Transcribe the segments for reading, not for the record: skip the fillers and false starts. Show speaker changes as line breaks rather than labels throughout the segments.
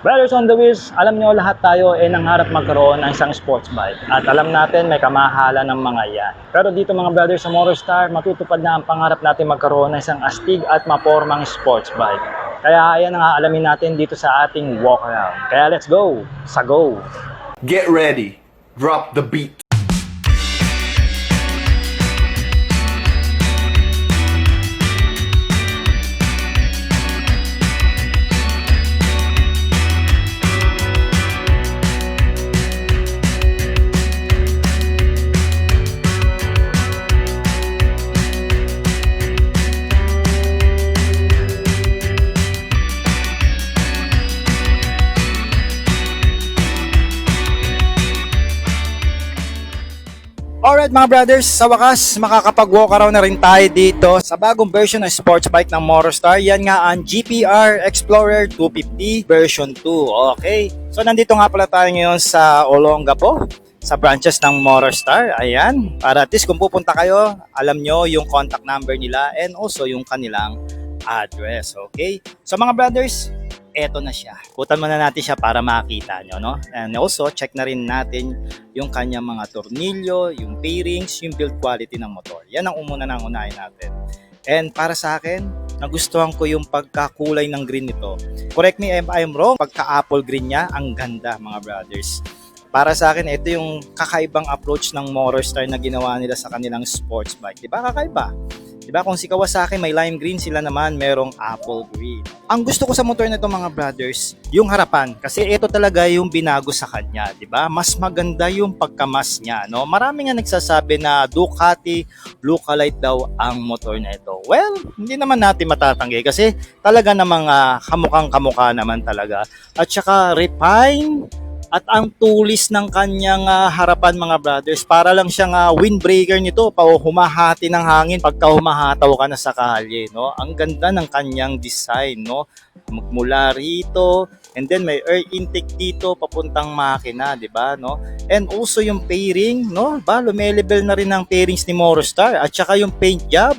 Brothers on the Wheels, alam nyo lahat tayo nangarap magkaroon ng isang sports bike. At alam natin may kamahalan ng mga yan. Pero dito mga brothers sa Morostar, matutupad na ang pangarap natin magkaroon ng isang astig at mapormang sports bike. Kaya ayan ang aalamin natin dito sa ating walk around. Kaya let's go! Sa go!
Get ready. Drop the beat.
Alright mga brothers, sa wakas makakapag-walk around na rin tayo dito sa bagong version ng sports bike ng Morostar. Yan nga ang GPR Explorer 250 version 2. Okay, so nandito nga pala tayo ngayon sa Olongapo, sa branches ng Morostar. Ayan, para at least kung pupunta kayo, alam nyo yung contact number nila and also yung kanilang address. Okay, so mga brothers, eto na siya. Kutan muna natin siya para makita nyo, no? And also, check na rin natin yung kanyang mga tornilyo, yung bearings, yung build quality ng motor. Yan ang umuna nang unahin natin. And para sa akin, nagustuhan ko yung pagkakulay ng green nito. Correct me if I'm wrong, pagka-apple green niya, ang ganda mga brothers. Para sa akin, ito yung kakaibang approach ng Morostar na ginawa nila sa kanilang sports bike. Diba? Kakaiba. Diba? Kung si Kawasaki may lime green, sila naman merong apple green. Ang gusto ko sa motor na ito mga brothers, yung harapan. Kasi ito talaga yung binago sa kanya. Diba? Mas maganda yung pagkamas niya. No? Marami nga nagsasabi na Ducati Lookalike daw ang motor na ito. Well, hindi naman natin matatanggi kasi talaga namang kamukhang kamukha naman talaga. At saka refine at ang tulis ng kanyang harapan mga brothers, para lang siyang windbreaker nito, humahati ng hangin pagka humahataw ka na sa kalye, no? Ang ganda ng kanyang design, no? Mula rito, and then may air intake dito papuntang makina, 'di ba, no? And also yung fairing, no? Lumelevel na rin ang fairings ni Morostar at saka yung paint job.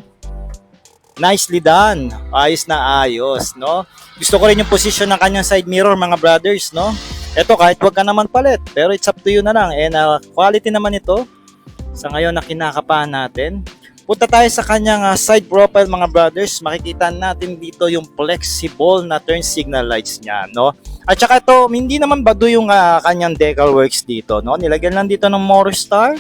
Nicely done. Ayos na ayos, no? Gusto ko rin yung position ng kanyang side mirror mga brothers, no? Ito kahit wag ka naman palit, pero it's up to you na lang. And quality naman ito sa ngayon na kinakapahan natin. Punta tayo sa kanyang side profile mga brothers. Makikita natin dito yung flexible na turn signal lights niya, no? At saka ito, hindi naman bado yung kanyang decal works dito, no? Nilagyan lang dito ng Morostar.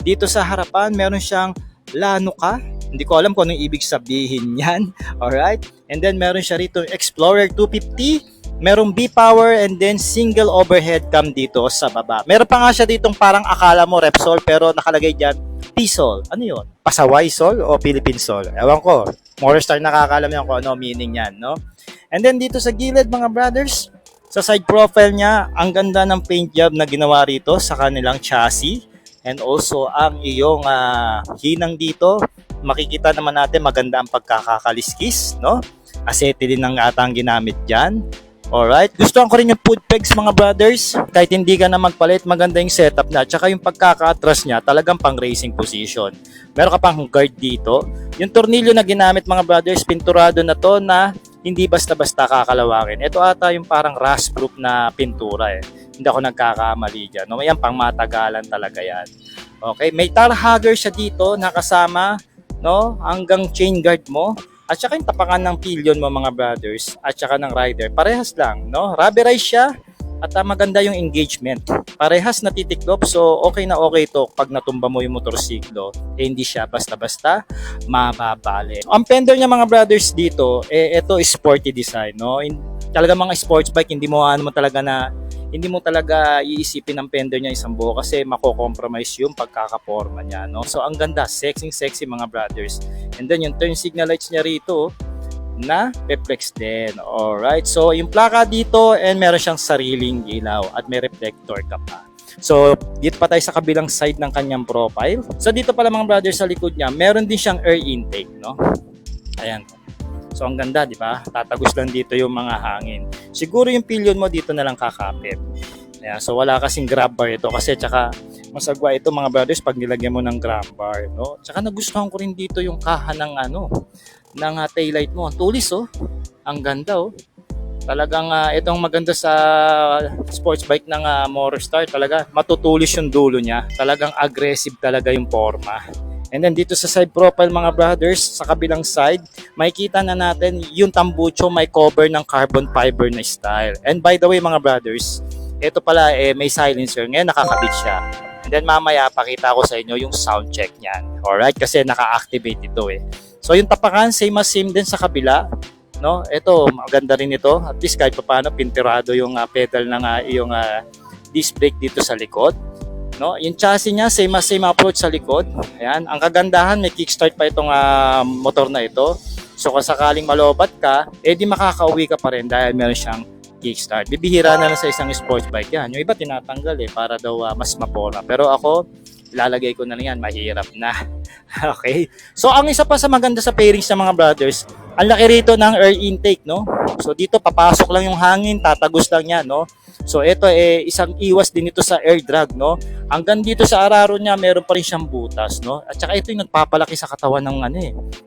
Dito sa harapan, meron siyang Lanuka. Hindi ko alam kung anong ibig sabihin yan. Alright? And then meron siya rito Explorer 250. Merong B-Power and then single overhead cam dito sa baba. Meron pa nga siya ditong parang akala mo Repsol pero nakalagay dyan P-Sol. Ano yun? Pasaway Sol o Philippine Sol? Ewan ko. Morostar nakakalam yan kung ano meaning yan, no? And then dito sa gilid mga brothers, sa side profile niya, ang ganda ng paint job na ginawa rito sa kanilang chassis. And also ang iyong hinang dito, makikita naman natin maganda ang pagkakakaliskis, no? Asete din ang atang ginamit dyan. Alright, gustuhan ko rin yung foot pegs mga brothers. Kahit hindi ka na magpalit, maganda yung setup niya. Tsaka yung pagkaka-atras niya, talagang pang racing position. Meron ka pang guard dito. Yung tornilyo na ginamit mga brothers, pinturado na to na hindi basta-basta kakalawakin. Ito ata yung parang rust-proof na pintura eh. Hindi ako nagkakamali dyan. No? Yan, pang matagalan talaga yan. Okay, may tar hugger siya dito nakasama, no? Hanggang chain guard mo. At saka yung tapakan ng pillion mo mga brothers at saka ng rider, parehas lang, no? Rubberized siya at maganda yung engagement. Parehas na titiklop, so okay na okay to pag natumba mo yung motorsiklo. Hindi siya basta-basta mababali. Ang fender niya mga brothers dito, ito sporty design, no? Talaga mga sports bike, hindi mo talaga iisipin ng fender niya isang buo kasi mako-compromise yung pagkakaporma niya, no? So ang ganda, sexy mga brothers. And then yung turn signal lights niya rito na reflex din. Alright, so yung plaka dito and meron siyang sariling ilaw at may reflector ka pa. So dito pa tayo sa kabilang side ng kanyang profile. So dito pala mga brothers sa likod niya, meron din siyang air intake, no? Ayan. So ang ganda, di ba? Tatagos lang dito yung mga hangin. Siguro yung pillion mo dito na lang kakapit. Ayan, so wala kasing grab bar ito kasi tsaka masagwa ito mga brothers pag nilagyan mo ng grab bar, no? Tsaka nagustuhan ko rin dito yung kaha ng taillight mo. Ang tulis, oh. Ang ganda, oh. Talagang itong maganda sa sports bike ng Morostar, talaga matutulis yung dulo niya. Talagang aggressive talaga yung forma. And then dito sa side profile mga brothers, sa kabilang side, makikita na natin yung tambucho may cover ng carbon fiber na style. And by the way mga brothers, ito pala may silencer. Ngayon nakakabit siya. And then mamaya pakita ko sa inyo yung sound check niyan. Alright, kasi naka-activate ito eh. So yung tapakan, same as same din sa kabila. No? Ito, maganda rin ito. At least kahit paano pinturado yung pedal ng iyong disc brake dito sa likod. No, yung chassis niya same as same approach sa likod. Ayan, ang kagandahan may kickstart pa itong motor na ito. So kung sakaling malobat ka, di makakauwi ka pa rin dahil meron siyang kickstart. Bibihira na lang sa isang sports bike yan. Yung iba tinatanggal para daw mas mapora. Pero ako, ilalagay ko na lang yan, mahirap na. Okay? So ang isa pa sa maganda sa pairings ng mga brothers, ang laki rito ng air intake, no? So dito papasok lang yung hangin, tatagos lang yan, no? So ito isang iwas din ito sa air drag, no? Hanggang dito sa araro niya, meron pa rin siyang butas, no? At saka ito yung nagpapalaki sa katawan ng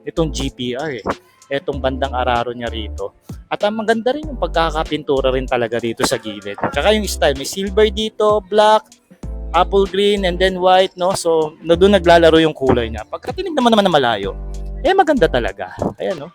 itong GPR Itong bandang araro niya rito. At ang maganda rin yung pagkakapintura rin talaga dito sa gilid. Tsaka yung style, may silver dito, black, apple green, and then white, no? So doon naglalaro yung kulay niya. Pagka tinignan mo naman na malayo, maganda talaga. Ayan, no?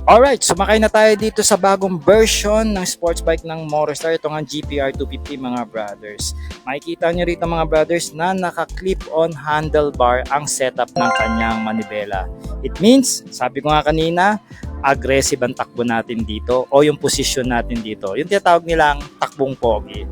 Alright, sumakay na tayo dito sa bagong version ng sports bike ng Morostar. Ito nga GPR 250 mga brothers. Makikita nyo rito mga brothers na naka-clip-on handlebar ang setup ng kanyang manibela. It means, sabi ko nga kanina, aggressive ang takbo natin dito o yung position natin dito. Yung tinatawag nilang takbong pogi.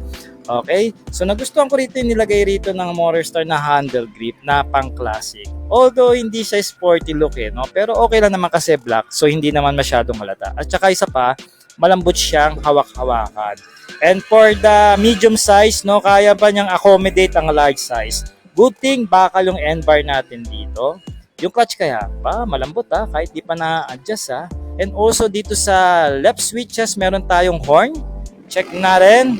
Okay? So nagustuhan ko rito yung nilagay rito ng Morostar na handle grip na pang classic. Although hindi siya sporty look no? Pero okay lang naman kasi black, so hindi naman masyadong halata. At saka isa pa, malambot siyang hawak-hawakan. And for the medium size, no, kaya ba niyang accommodate ang large size? Good thing, bakal yung end bar natin dito. Yung clutch kaya pa, malambot kahit di pa na-adjust And also dito sa left switches, meron tayong horn. Check na rin.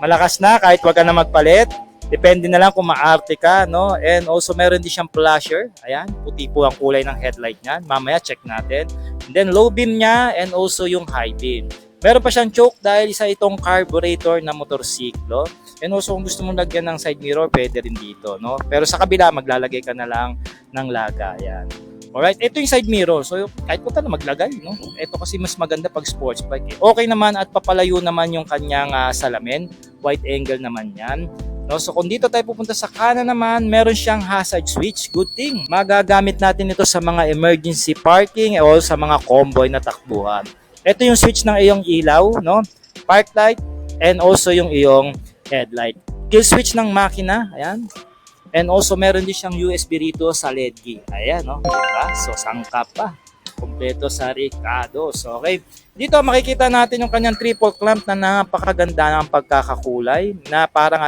Malakas na kahit wag ka na magpalit. Depende na lang kung maarte ka, no? And also meron din siyang flasher. Ayan, puti po ang kulay ng headlight niyan. Mamaya check natin. And then low beam niya and also yung high beam. Meron pa siyang choke dahil isa itong carburetor na motorsiklo. And also kung gusto mong lagyan ng side mirror, pwede rin dito, no? Pero sa kabila, maglalagay ka na lang ng laga. Ayan. Alright, ito yung side mirror. So kahit ko na maglagay, no? Ito kasi mas maganda pag sports bike. Okay naman at papalayo naman yung kanyang salamin. Wide angle naman yan. No, so kung dito tayo pupunta sa kanan naman, meron siyang hazard switch. Good thing. Magagamit natin ito sa mga emergency parking o sa mga convoy na takbuhan. Ito yung switch ng iyong ilaw, no? Park light and also yung iyong headlight. Kill switch ng makina, ayan. And also meron din siyang USB rito sa LED key. Ayan, no? Diba? So sangkap pa. Kompleto sa Ricardo. So, okay. Dito makikita natin yung kanyang triple clamp na napakaganda ng pagkakakulay na parang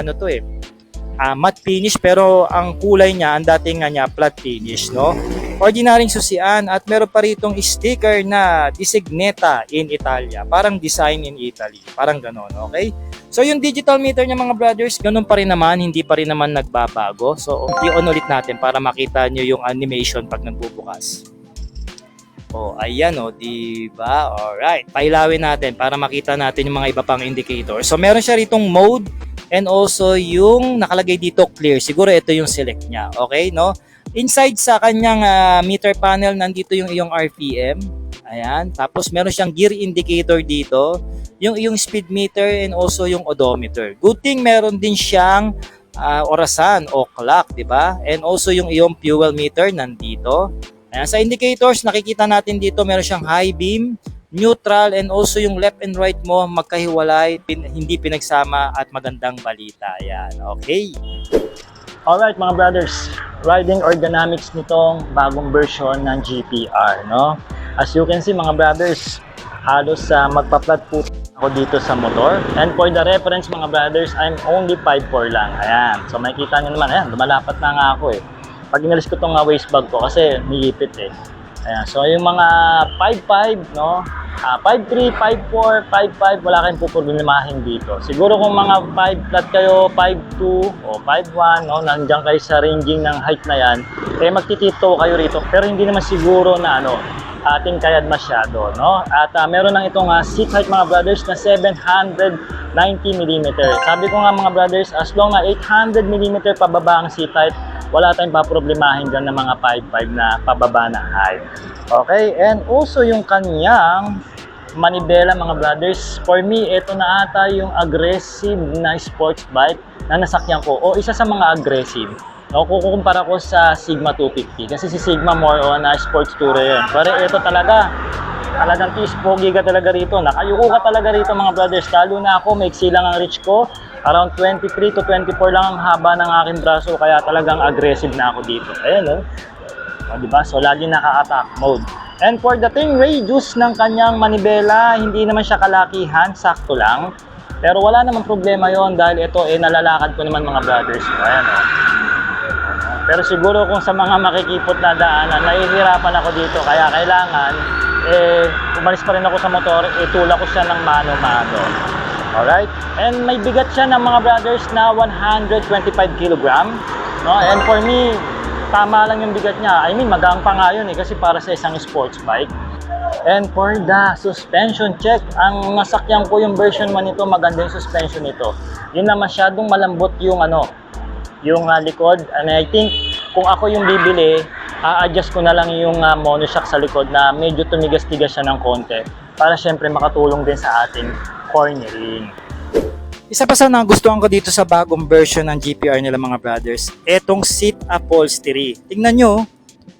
matte finish pero ang kulay niya, ang dating niya flat finish, no? Ordinaryong susian at meron pa ritong sticker na Designata in Italia. Parang design in Italy. Parang ganon, okay? So, yung digital meter niya mga brothers, ganun pa rin naman, hindi pa rin naman nagbabago. So, i-on ulit natin para makita nyo yung animation pag nagbubukas. Ayan diba? Alright, pailawin natin para makita natin yung mga iba pang indicator. So meron siya ritong mode and also yung nakalagay dito clear. Siguro ito yung select niya. Okay, no? Inside sa kanyang meter panel, nandito yung iyong RPM. Ayan, tapos meron siyang gear indicator dito, yung speed meter and also yung odometer. Good thing meron din siyang orasan o clock, diba? And also yung iyong fuel meter nandito. Ayan, sa indicators, nakikita natin dito meron siyang high beam, neutral, and also yung left and right mo magkahiwalay, hindi pinagsama at magandang balita. Ayan, okay.
Alright mga brothers, riding ergonomics nitong bagong version ng GPR, no? As you can see mga brothers, halos magpa-flat foot ako dito sa motor. And for the reference mga brothers, I'm only 5'4 lang. Ayan, so makikita nyo naman, ayan, lumalapat na nga ako Pag inalis ko itong waist bag ko kasi niyipit Ayan, so yung mga 5'5", no? 5'3", 5'4", 5'5", wala kayong puproblemahin dito. Siguro kung mga 5 flat kayo, 5'2", o 5'1", no? Nandiyan kayo sa ranging ng height na yan, magtitito kayo rito. Pero hindi naman siguro na ating kayad masyado, no? At meron lang itong seat height mga brothers na 790mm. Sabi ko nga mga brothers, as long na 800mm pababa ang seat height, wala tayong paproblemahin dyan ng mga 5.5 na pababa na height. Okay, and also yung kanyang manibela mga brothers, for me, ito na ata yung aggressive na sports bike na nasakyan ko, o isa sa mga aggressive. No, kukumpara ko sa Sigma 250 kasi si Sigma more on sports tourer yun. Pero ito talagang pogi ka talaga rito. Nakayuko ka talaga rito mga brothers. Lalo na ako, maiksi lang ang reach ko. Around 23 to 24 lang ang haba ng aking braso. Kaya talagang aggressive na ako dito. Ayan o. O, diba? So, lagi naka-attack mode. And for the thing radius ng kanyang manibela, hindi naman siya kalakihan. Sakto lang. Pero wala namang problema yon dahil ito nalalakad ko naman mga brothers. Ayan o. Pero siguro kung sa mga makikipot na daanan, nahihirapan ako dito. Kaya kailangan, umalis pa rin ako sa motor, itula ko siya ng mano-mano. Alright? And may bigat siya ng mga brothers na 125 kg. No? And for me, tama lang yung bigat niya. I mean, magaan pa nga yun kasi para sa isang sports bike. And for the suspension check, ang nasakyan ko yung version 1 nito, maganda yung suspension nito. Yun na masyadong malambot yung yung likod, and I think kung ako yung bibili, a-adjust ko na lang yung monoshock sa likod na medyo tumigas-tigas siya ng konti para syempre makatulong din sa ating cornering.
Isa pa sa nagustuhan ko dito sa bagong version ng GPR nila mga brothers, etong seat upholstery. Tingnan nyo,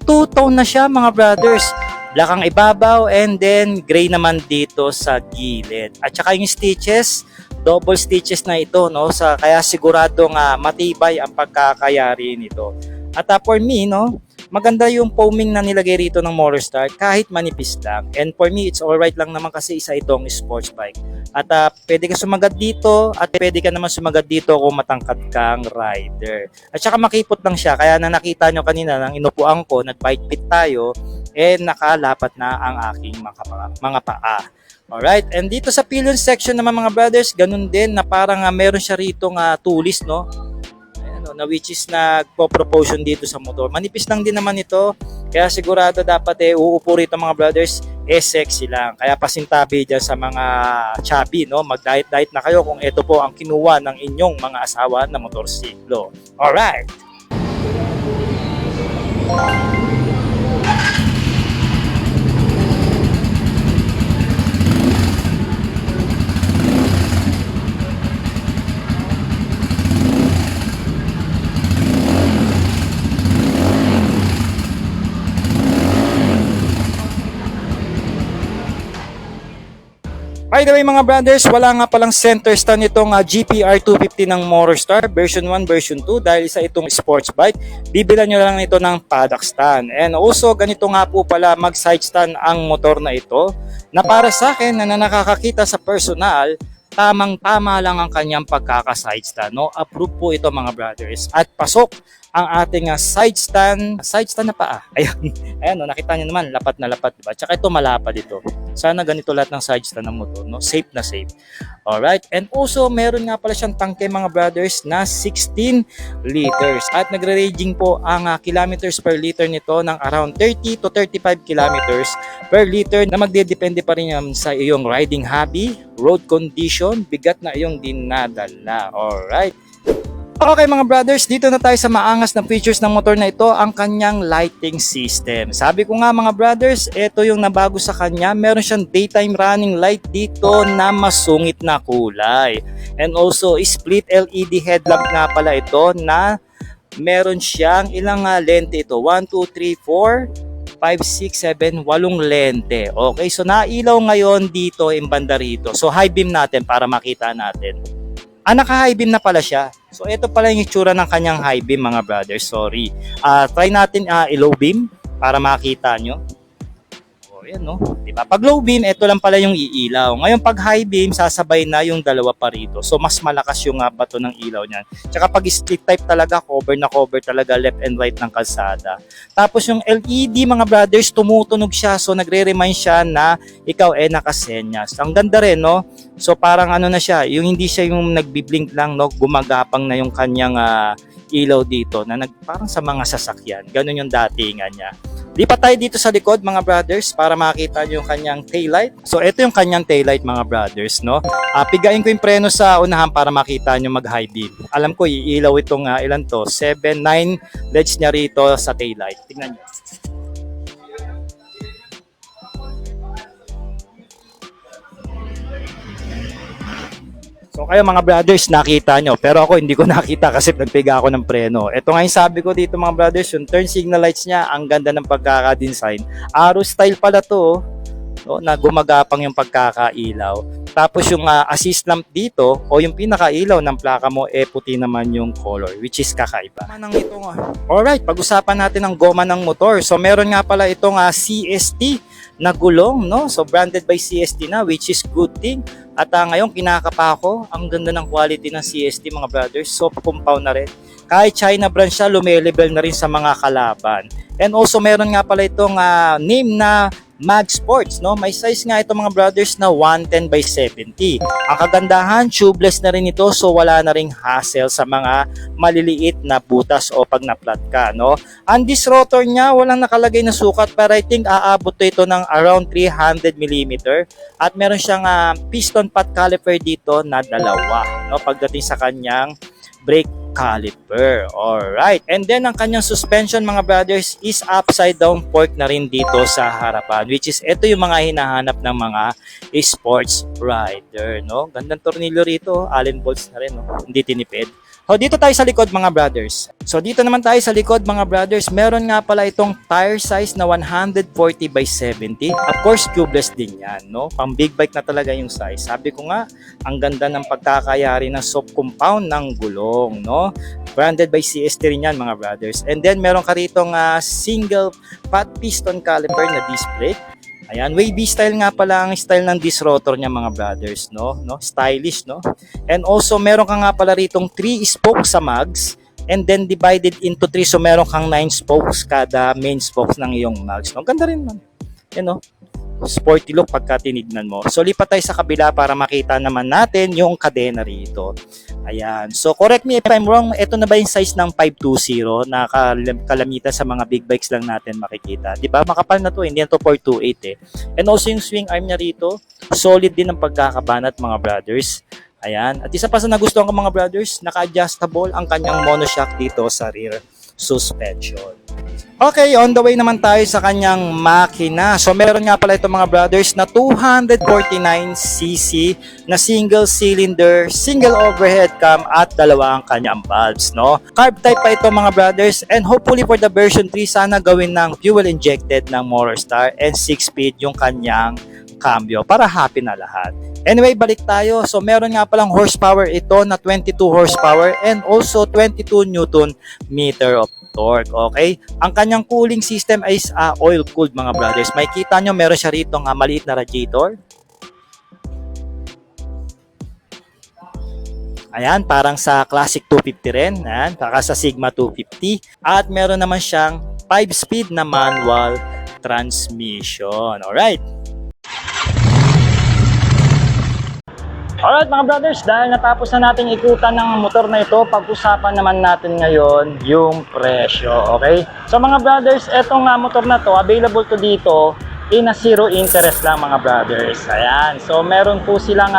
two-tone na siya mga brothers. Black ang ibabaw and then gray naman dito sa gilid. At saka yung stitches, double stitches na ito, no? Kaya siguradong matibay ang pagkakayari nito. At for me, no, maganda yung foaming na nilagay rito ng Motorstar kahit manipis lang. And for me, it's alright lang naman kasi isa itong sports bike. At pwede ka sumagat dito at pwede ka naman sumagat dito kung matangkad kang rider. At saka makipot lang siya. Kaya na nakita nyo kanina nang inupuan ko, nag-bike pit tayo, nakalapat na ang aking mga paa. Alright, and dito sa pillion section naman mga brothers, ganun din na parang meron siya rito tulis, no? Ayan, na which is nagpo-propulsion dito sa motor. Manipis lang din naman ito, kaya sigurado dapat uupo rito mga brothers, sexy lang. Kaya pasintabi dyan sa mga chubby, no? Mag-diet na kayo kung ito po ang kinuha ng inyong mga asawa na motorsiklo. Alright! By the way mga brothers, wala nga palang center stand itong GPR 250 ng Motorstar version 1, version 2 dahil isa itong sports bike. Bibilan nyo lang ito ng paddock stand. And also ganito nga po pala mag side stand ang motor na ito na para sa akin na nakakakita sa personal, tamang-tama lang ang kanyang pagkaka-side stand. No? Approve po ito mga brothers. At pasok ang ating side stand na paa. Ayan, no, nakita niyo naman, lapat na lapat, diba? Tsaka ito malapad ito. Sana ganito lahat ng side stand ng motor, no? Safe na safe. Alright, and also meron nga pala siyang tangke mga brothers na 16 liters. At nagre-ranging po ang kilometers per liter nito ng around 30 to 35 kilometers per liter na magdedepende pa rin yan sa iyong riding hobby, road condition, bigat na iyong dinadala. Alright. Okay mga brothers, dito na tayo sa maangas na features ng motor na ito, ang kanyang lighting system. Sabi ko nga mga brothers, ito yung nabago sa kanya. Meron siyang daytime running light dito na masungit na kulay. And also, split LED headlamp nga pala ito na meron siyang ilang lente ito. 1, 2, 3, 4, 5, 6, 7, 8 lente. Okay, so nailaw ngayon dito yung banda rito. So high beam natin para makita natin. Naka-high beam na pala siya. So ito pala yung itsura ng kanyang high beam mga brothers. Sorry. Try natin i-low beam para makita nyo. O yan no. Diba? Pag low beam, ito lang pala yung iilaw. Ngayon pag high beam, sasabay na yung dalawa pa rito. So mas malakas yung bato ng ilaw niyan. Tsaka pag split type talaga, cover na cover talaga left and right ng kalsada. Tapos yung LED mga brothers, tumutunog siya. So nagre-remind siya na ikaw nakasenyas. Ang ganda rin no. So parang na siya, yung hindi siya yung nagbi-blink lang, no, gumagapang na yung kanyang ilaw dito na parang sa mga sasakyan. Ganun yung datingan niya. Lipat tayo dito sa likod mga brothers para makita nyo yung kanyang taillight. So ito yung kanyang taillight mga brothers, no? Pigain ko yung preno sa unahan para makita nyo mag-high beam. Alam ko iilaw itong ilan to, 7, 9 LEDs niya rito sa taillight. Tingnan nyo. So kayo mga brothers, nakita nyo. Pero ako hindi ko nakita kasi nagpiga ako ng preno. Ito nga yung sabi ko dito mga brothers, yung turn signal lights niya, ang ganda ng pagkaka-design. Arrow style pala to, no, na gumagapang yung pagkakailaw. Tapos yung assist lamp dito, o yung pinakailaw ng plaka mo, puti naman yung color, which is kakaiba. Alright, pag-usapan natin ang goma ng motor. So meron nga pala itong CST na gulong, no? So branded by CST na, which is good thing. At ngayon kinakapa ko, ang ganda ng quality ng CST mga brothers. Soft compound na rin. Kahit China brand siya, lumelevel na rin sa mga kalaban. And also meron nga pala itong name na Mag Sports, no? May size nga ito mga brothers na 110 by 70. Ang kagandahan, tubeless na rin ito, so wala na ring hassle sa mga maliliit na butas o pag na-flat ka, no? Ang disc rotor niya, walang nakalagay na sukat, pero I think aabot ito ng around 300 mm. At meron siyang piston pot caliper dito na dalawa, no? Pagdating sa kanyang brake caliper. Alright. And then ang kanyang suspension mga brothers is upside down fork na rin dito sa harapan, which is ito yung mga hinahanap ng mga sports rider, no? Gandang tornilyo rito, Allen bolts na rin, no? Hindi tinipid. So dito tayo sa likod mga brothers. So dito naman tayo sa likod mga brothers, meron nga pala itong tire size na 140 by 70. Of course, tubeless din yan, no? Pang big bike na talaga yung size. Sabi ko nga, ang ganda ng pagkakayari ng soft compound ng gulong, no? Branded by CST rin yan mga brothers. And then meron ka ritong single pot piston caliper na disc brake. Ayan, wavy style nga pala ang style ng disc rotor niya mga brothers, no? Stylish, no? And also meron ka nga pala ritong 3 spokes sa mags and then divided into 3, so meron kang 9 spokes kada main spokes ng iyong mags, no? Ganda rin man. Yan, no? Sporty look pagka tinignan mo. So lipat tayo sa kabila para makita naman natin yung kadena rito. Ayan. So correct me if I'm wrong, ito na ba yung size ng 520 na kalamitan sa mga big bikes lang natin makikita? 'Di ba? Makapal na to, hindi na to 428 And also yung swing arm niya rito, solid din ang pagkakabanat mga brothers. Ayan. At isa pa sa nagustuhan ko mga brothers, naka-adjustable ang kanyang monoshock dito sa rear suspension. Okay, on the way naman tayo sa kanyang makina. So meron nga pala ito mga brothers na 249cc na single cylinder, single overhead cam at dalawa ang kanyang valves, no? Carb type pa ito mga brothers, and hopefully for the version 3 sana gawin ng fuel injected ng Motorstar and 6-speed yung kanyang cambio para happy na lahat. Anyway, balik tayo. So meron nga palang horsepower ito na 22 horsepower and also 22 Newton meter of torque. Okay? Ang kanyang cooling system is oil cooled mga brothers. May kita nyo, meron siya rito maliit na radiator. Ayan, parang sa Classic 250 rin. Ayan, saka sa Sigma 250. At meron naman siyang 5-speed na manual transmission. Alright. Alright mga brothers, dahil natapos na nating ikutan ng motor na ito, pag-usapan naman natin ngayon yung presyo, okay? So mga brothers, etong motor na to, available to dito in a zero interest lang mga brothers. Ayan, so meron po silang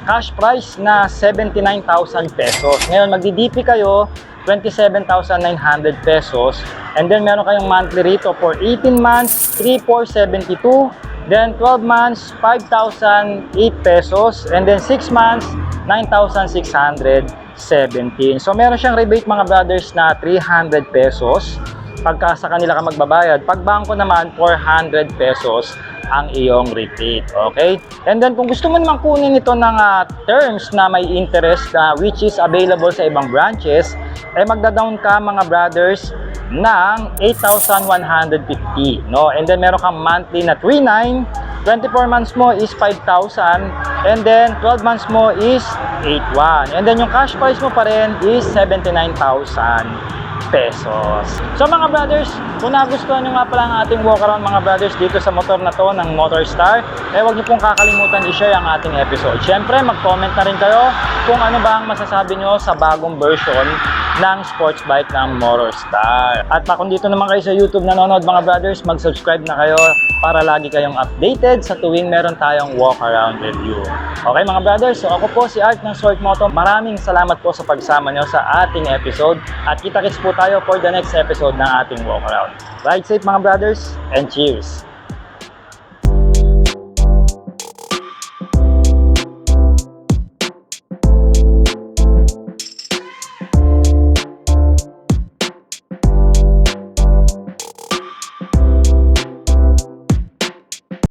cash price na 79,000 pesos. Ngayon magdi-DP kayo, 27,900 pesos. And then meron kayong monthly rito for 18 months, 3,472. Then 12 months, 5,008 pesos. And then 6 months, 9,617. So meron siyang rebate mga brothers na 300 pesos pagka sa kanila ka magbabayad. Pag bangko naman, 400 pesos ang iyong rebate. Okay? And then kung gusto mo naman kunin ito ng terms na may interest which is available sa ibang branches, magda-down ka mga brothers ng 8,150, no? And then meron kang monthly na 3,900, 24 months mo is 5,000, and then 12 months mo is 8,100. And then yung cash price mo pa rin is 79,000 pesos. So mga brothers, kung nagustuhan nyo nga pala ang ating walk around mga brothers dito sa motor na to ng Motorstar, huwag nyo pong kakalimutan i-share ang ating episode. Siyempre, mag-comment na rin kayo kung ano ba ang masasabi nyo sa bagong version
ng sports bike ng Morostar. At kung dito naman kayo sa YouTube nanonood mga brothers, mag-subscribe na kayo para lagi kayong updated sa tuwing meron tayong walk around review. Okay mga brothers, so ako po si Art ng Sword Moto. Maraming salamat po sa pagsama nyo sa ating episode at kita-kits po tayo for the next episode ng ating walk around. Ride safe mga brothers and cheers!